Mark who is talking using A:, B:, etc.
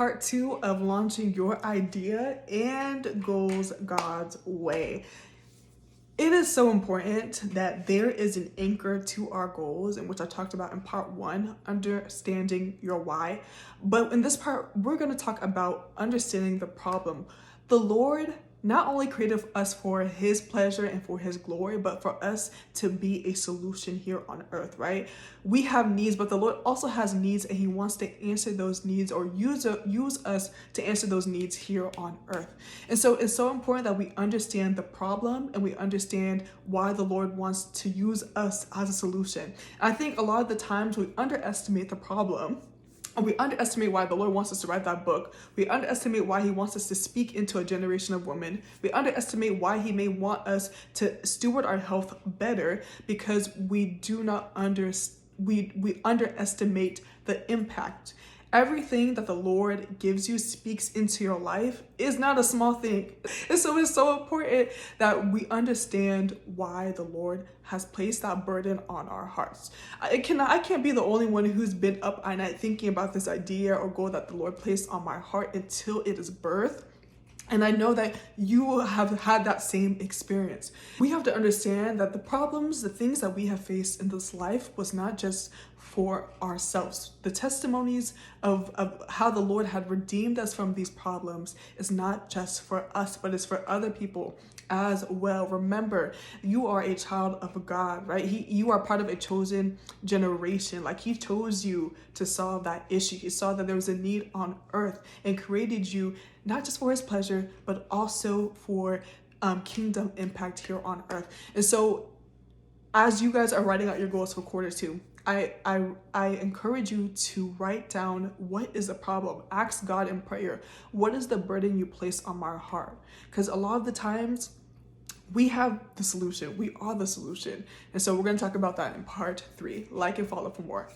A: Part two of launching your idea and goals God's way. It is so important that there is an anchor to our goals, in which I talked about in part one, understanding your why. But in this part, we're going to talk about understanding the problem. The Lord not only created us for his pleasure and for his glory, but for us to be a solution here on earth, right? We have needs, but the Lord also has needs, and he wants to answer those needs or use us to answer those needs here on earth. And so it's so important that we understand the problem and we understand why the Lord wants to use us as a solution. I think a lot of the times we underestimate the problem. We underestimate why the Lord wants us to write that book. We underestimate why he wants us to speak into a generation of women. We underestimate why he may want us to steward our health better, because we do not we underestimate the impact. Everything that the Lord gives you, speaks into your life, is not a small thing. And so it's so important that we understand why the Lord has placed that burden on our hearts. I can't be the only one who's been up at night thinking about this idea or goal that the Lord placed on my heart until it is birthed. And I know that you have had that same experience. We have to understand that the problems, the things that we have faced in this life was not just for ourselves. The testimonies of how the Lord had redeemed us from these problems is not just for us, but it's for other people as well. Remember, you are a child of God, right? You are part of a chosen generation. Like, he chose you to solve that issue. He saw that there was a need on earth and created you not just for his pleasure, but also for kingdom impact here on earth. And so as you guys are writing out your goals for quarter two, I encourage you to write down, what is the problem? Ask God in prayer, what is the burden you place on my heart? Because a lot of the times we have the solution. We are the solution. And so we're going to talk about that in part three. Like and follow for more.